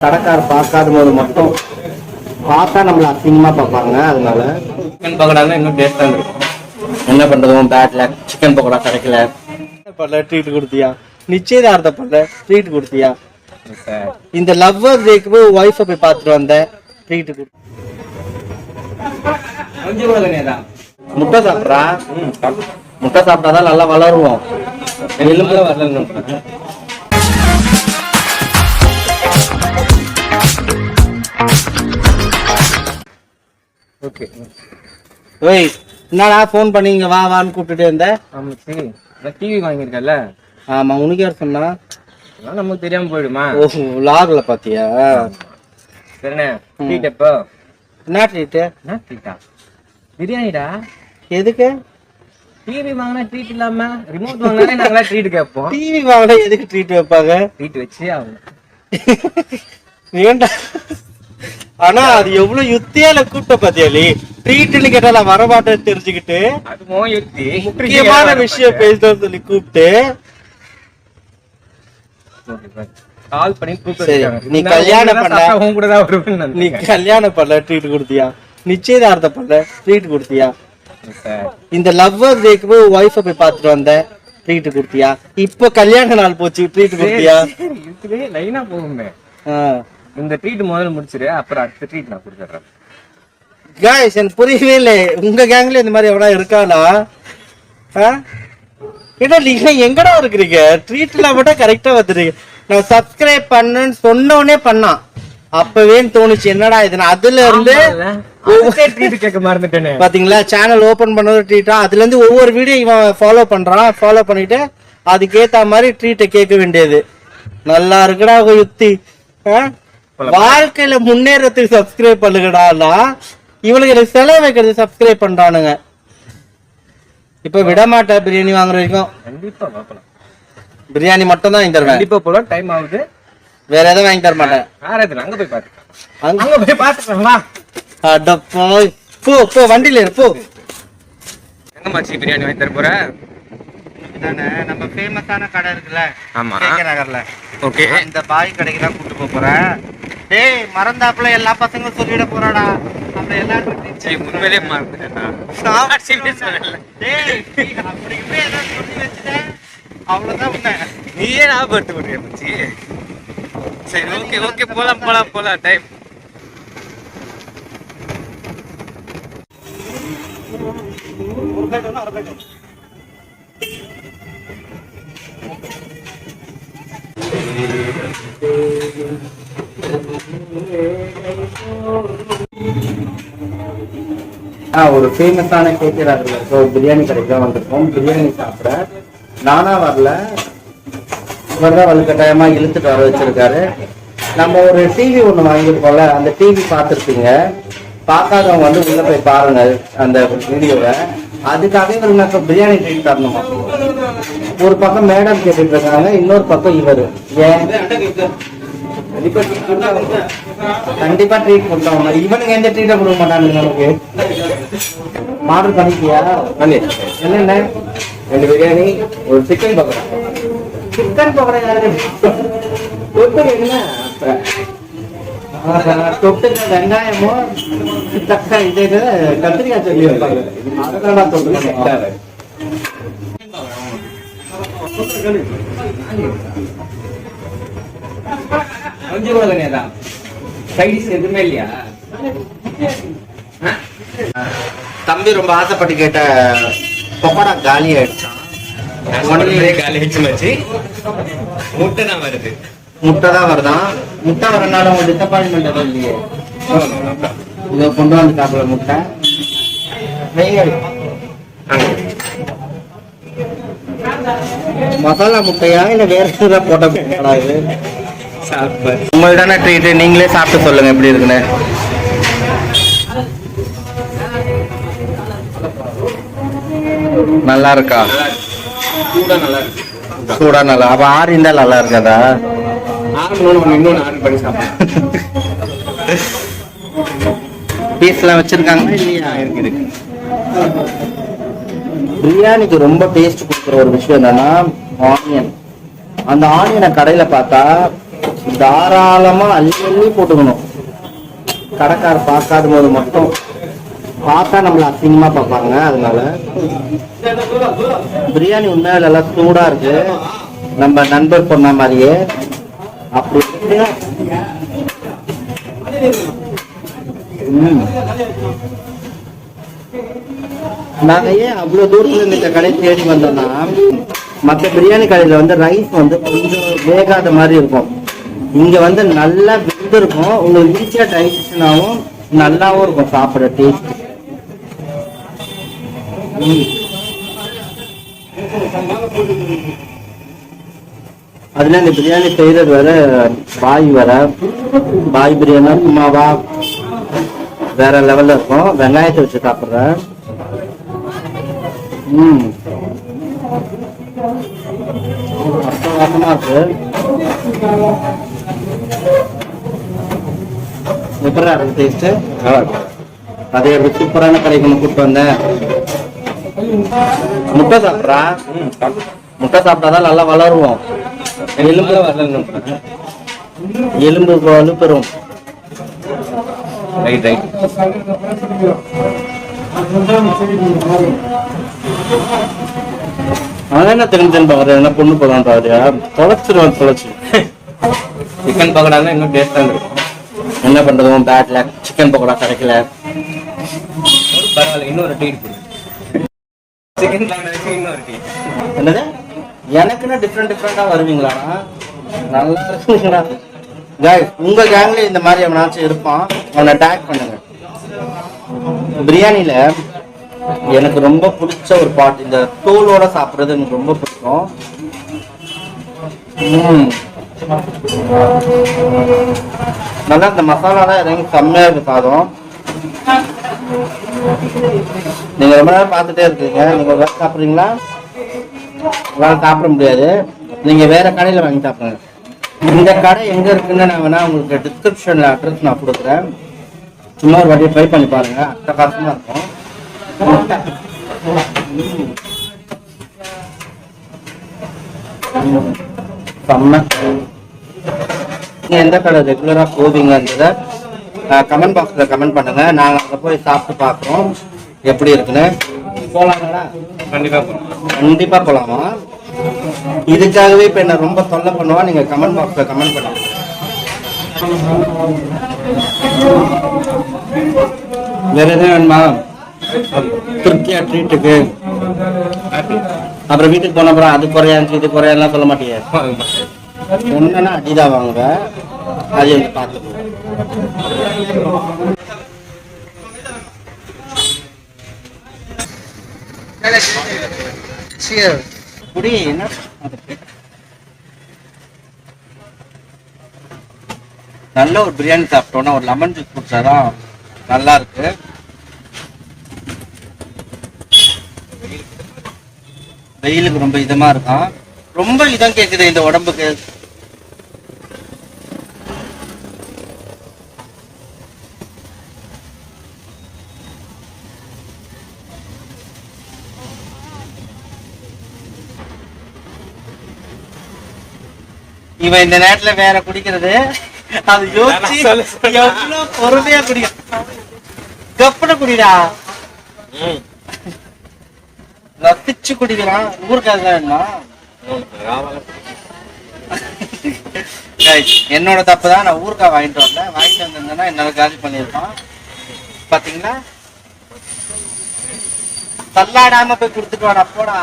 கடைக்கார பார்க்காத போது மட்டும் பார்த்தா நம்மள அசிங்கமா பார்ப்பாங்க. அதனால சிக்கன் பக்கோடா இன்னும் டேஸ்டா இருக்கும். என்ன பண்றதும் பேட்ல சிக்கன் பக்கோடா கிடைக்கல. பண்ணல ட்ரீட் கொடுத்தியா? நிச்சயதார்த்த பண்ணல ட்ரீட் கொடுத்தியா? இந்த லவ்வர் டேக்கு போய் ஒய்ஃபை போய் பார்த்துட்டு வந்த ட்ரீட் கொடு. முட்டை சாப்பிட்றா? முட்டை சாப்பிட்டாதான் நல்லா வளருவோம். எலும்பு வரல. ஓகே ஓய், என்னடா ஃபோன் பண்ணீங்க வா வான்னு கூப்பிட்டுட்டே இருந்தேன். ஆமா சரி, நான் டிவி வாங்கியிருக்கேன்ல. ஆமா, உனக்கு யார் சொன்னா? அதெல்லாம் நமக்கு தெரியாம போயிடுமா? ஓஹோ, லாக்ல பாத்தியா? சரிண்ணே, ட்ரீட் எப்போ? என்ன ட்ரீட்டு? என்ன ட்ரீட்டா? பிரியாணிடா. எதுக்கு? டிவி வாங்கினா ட்ரீட் இல்லாம ரிமோட் வாங்கினாலே நாங்களா ட்ரீட் கேட்போம். டிவி வாங்கினா எதுக்கு ட்ரீட் வைப்பாங்க? ட்ரீட் வச்சு ஆகணும். ஏண்டா? ஆனா அது எவ்வளவு யுத்தியால கூப்பிட்ட பாத்தியாலி. ட்ரீட்னு கேட்டா நான் வரமாட்டேன்னு தெரிஞ்சுக்கிட்டு அதுவும் யுத்தி முக்கியமான விஷயம் பேசுறோம் சொல்லி கூப்பிட்டு கால் பண்ணி நீ கல்யாணம் பண்ண கூட தான் வருவேன். நீ கல்யாணம் பண்ணல ட்ரீட் கொடுத்தியா? நிச்சயதார்த்தம் பண்ணல ட்ரீட் கொடுத்தியா? இந்த லவ்வர் டேக்கு போய் ஒய்ஃபை போய் பார்த்துட்டு வந்த ட்ரீட் கொடுத்தியா? இப்போ கல்யாண நாள் போச்சு ட்ரீட் கொடுத்தியா? இதுலயே லைனா போகுமே. இந்த ட்ரீட் முதல்ல முடிச்சிரு, அப்புறம் அடுத்த ட்ரீட் நான் கொடுத்துறேன். गाइस எனக்கு புரியவே இல்லை. உங்க கேங்ல இந்த மாதிரி எவனா இருக்கானா? ஏடா நீங்க எங்கடா இருக்கீங்க? ட்ரீட்ல மட்டும் கரெக்டா வந்துறீங்க. நான் சப்ஸ்கிரைப் பண்ணேன்னு சொன்னோனே பண்ணான். அப்பவே தோணுச்சு என்னடா இது. அதுல இருந்து ட்ரீட் கேட்க மறந்துட்டேனே. பாத்தீங்களா, சேனல் ஓபன் பண்ணது ட்ரீட்டா. அதுல இருந்து ஒவ்வொரு வீடியோ இவன் ஃபாலோ பண்றான். ஃபாலோ பண்ணிட்டு அதுக்கேத்த மாதிரி ட்ரீட்டை கேட்க வேண்டியது. நல்லா இருக்குடா யுத்தி. வாழ்க்கையில முன்னேறதுக்கு சப்ஸ்கிரைப் பண்ணுங்கடா. இவனுக்கு செலவு வைக்கிறது சப்ஸ்கிரைப் பண்றானுங்க. இப்ப விட மாட்டேன் பிரியாணி வாங்குற வரைக்கும். கண்டிப்பா பார்க்கலாம். பிரியாணி மட்டும் தான் வாங்கி தருவேன். கண்டிப்பா போலாம், டைம் ஆகுது. வேற எதுவும் வாங்கி தர மாட்டேன். வேற எதுவும் அங்க போய் பாத்துக்கலாம். அங்க போய் பாத்துக்கலாம் வா. அட போய் போ போ, வண்டியில இரு போ. எங்க மாச்சி பிரியாணி வாங்கி தர போற? இதானே நம்ம ஃபேமஸான கடை இருக்குல்ல, ஆமா, கேகே நகர்ல. ஓகே, இந்த பாய் கடைக்கு தான் கூட்டு போறேன். டேய் மறந்தாப்புல எல்லா பசங்களும் சொல்லிட போறாடா. நம்ம எல்லாரும் உண்மையிலே மறந்துட்டேன்டா. டேய் அப்படி இப்படி ஏதாவது சொல்லி வச்சுட்டேன் அவ்வளவுதான் உன்னை. நீயே ஞாபகப்படுத்தி விடுறிய மச்சி. சரி ஓகே ஓகே, போலாம் போலாம் போலாம். டைம் ஒரு ஃபேமஸான கேகே நகர்ல பிரியாணி கடைக்கு தான் வந்திருக்கோம். பிரியாணி சாப்பிட நானா வரல, இவர் தான் வலுக்கட்டாயமா இழுத்துட்டு வர வச்சிருக்காரு. நம்ம ஒரு டிவி ஒண்ணு வாங்கியிருக்கோம்ல, அந்த டிவி பார்த்துருப்பீங்க. பார்க்காதவங்க வந்து உள்ள போய் பாருங்க அந்த வீடியோவை. அதுக்காக இவருக்கு பிரியாணி ட்ரீட் தரணுமா? ஒரு பக்கம் மேடம் கேட்டுட்டு இருக்காங்க, இன்னொரு பக்கம் இவரு. ஏன் கண்டிப்பா ட்ரீட் கொடுத்தாங்க. இவனுக்கு எந்த ட்ரீட்டை கொடுக்க மாட்டானுங்க. நமக்கு ஆர்டர் பண்ணிக்கியா? என்னென்ன? 2 பிரியாணி, ஒரு சிக்கன் பக்கோடா. சிக்கன் பக்கோடா யாரு என்ன? தொட்டுக்க வெங்காயமும் தக்காளி இது கத்திரிக்காய் சொல்லி வைப்பாங்க. அதெல்லாம் தொட்டுக்க எதுவுமே இல்லையா? தம்பி ரொம்ப ஆசைப்பட்டு கேட்ட பக்கோடா காலி ஆயிடுச்சான். காலி ஆயிடுச்சு மச்சி. முட்டை தான் வருது. முட்டை தான் வருதான். முட்டை வரனால உங்க டிசப்பாயின்மெண்ட் எதுவும் இல்லையே? இதை கொண்டு வந்து காப்பல முட்டை மசாலா முட்டையா இல்ல வேற ஏதாவது போட்ட முட்டையா? இது உங்கள்தான ட்ரீட், நீங்களே சாப்பிட்டு சொல்லுங்க எப்படி இருக்குன்னு. நல்லா இருக்கா? சூடா நல்லா. அப்ப ஆறு இருந்தா நல்லா இருக்காதா? இன்னொன்னு ஆர்டர் பண்ணி சாப்பிடுறேன். பீஸ் எல்லாம் வச்சிருக்காங்க இல்லையா? இருக்குது. பிரியாணிக்கு ரொம்ப டேஸ்ட் கொடுக்குற ஒரு விஷயம் என்னன்னா ஆனியன். அந்த ஆனியனை கடையில பார்த்தா தாராளமா அள்ளி அள்ளி போட்டுக்கணும். கடைக்கார பார்க்காத போது மட்டும் பார்த்தா நம்மள அசிங்கமா பார்ப்பாங்க. அதனால பிரியாணி உண்மையில எல்லாம் சூடா இருக்கு. நம்ம நண்பர் சொன்ன மாதிரியே அப்படி இருக்கு. நாங்க ஏன் அவ்வளவு தூரத்துல இந்த கடை தேடி வந்தோம்னா, மற்ற பிரியாணி கடையில வந்து ரைஸ் வந்து கொஞ்சம் வேகாத மாதிரி இருக்கும். இங்க வந்து நல்லா வெந்து இருக்கும். உங்களுக்கு ஈஸியா டைஜஷன் ஆகும், நல்லாவும் இருக்கும் சாப்பிட டேஸ்ட். அதுல இந்த பிரியாணி செய்யறது வேற பாய் பிரியாணி சும்மாவா வேற லெவல்ல இருக்கும். வெங்காயத்தை வச்சு சாப்பிடுறேன். அட்டகாசமா இருக்கு. எப்படி இருக்கு டேஸ்ட்? அதே எப்படி சூப்பரான கடைக்கு கூப்பிட்டு வந்தேன். முட்டை சாப்பிட்றா? முட்டை சாப்பிட்டாதான் நல்லா வளருவோம். எலும்பு வலுப்பெறும். என்ன தெரிஞ்சு பாக்குறேன், என்ன பொண்ணு போதான் தொலைச்சிருவான். சிக்கன் பக்கோடா இன்னும் டேஸ்டா இருக்கும். என்ன பண்றது, பேட் லக், சிக்கன் பக்கோடா கிடைக்கல. பரவாயில்ல, இன்னொரு ட்ரீட் என்னது எனக்குன்னா டிஃப்ரெண்டா வருவீங்களா? நல்லா இருக்குங்களா? உங்க கேங்ல இந்த மாதிரி அவனாச்சும் இருப்பான், அவனை டேக் பண்ணுங்க. பிரியாணில எனக்கு ரொம்ப பிடிச்ச ஒரு பாட், இந்த தோலோட சாப்பிடுறது எனக்கு ரொம்ப பிடிக்கும். நல்லா இந்த மசாலாலாம் இறங்கி செம்மையா இருக்கு சாதம். நீங்க ரொம்ப நேரம் பார்த்துட்டே இருக்கீங்க. நீங்க ஒரு சாப்பிடுறீங்களா? உங்களால சாப்பிட முடியாது, நீங்க வேற கடையில வாங்கி சாப்பிடுங்க. இந்த கடை எங்க இருக்குன்னு நான் வேணா உங்களுக்கு டிஸ்கிரிப்ஷன்ல அட்ரஸ் நான் கொடுக்குறேன். சும்மா ஒரு வாட்டியை ட்ரை பண்ணி பாருங்க, அட்டகாசமா இருக்கும். நீங்க எந்த கடை ரெகுலரா போவீங்கன்றத கமெண்ட் பாக்ஸ்ல கமெண்ட் பண்ணுங்க. நாங்க அங்க போய் சாப்பிட்டு பாக்குறோம் எப்படி இருக்குன்னு. போலாங்களா? கண்டிப்பா போலாமா? இதுக்காகவே இப்ப என்ன ரொம்ப தொல்லை பண்ணுவா. நீங்க கமெண்ட் பாக்ஸ்ல கமெண்ட் பண்ணுங்க. வேற எதுவும் வேணுமா? திருப்தியா ட்ரீட்டுக்கு அப்புறம் வீட்டுக்கு போன அப்புறம் அது குறையாச்சு இது குறையெல்லாம் சொல்ல மாட்டீங்க. சொன்னா அடிதான் வாங்க. அது எனக்கு பார்த்து குடி. என்ன நல்ல ஒரு பிரியாணி சாப்பிட்டோம்னா ஒரு லெமன் ஜூஸ் குடிச்சாதான் நல்லா இருக்கு. வெயிலுக்கு ரொம்ப இதமா இருக்கும். ரொம்ப இதம் கேக்குது இந்த உடம்புக்கு. இவன் இந்த நேரத்துல வேற குடிக்கிறது அது யோசிச்சு எவ்வளவு பொறுமையா குடிக்க. கப்புன குடிடா, ரசிச்சு குடிக்கிறான். ஊருக்காக என்ன? என்னோட தப்பு தான். நான் ஊருக்காக வாங்கிட்டு வரல. வாங்கிட்டு வந்திருந்தேன்னா என்னால காலி பண்ணிருப்பான். பாத்தீங்களா? தள்ளாடாம போய் குடுத்துட்டு வாடா போடா.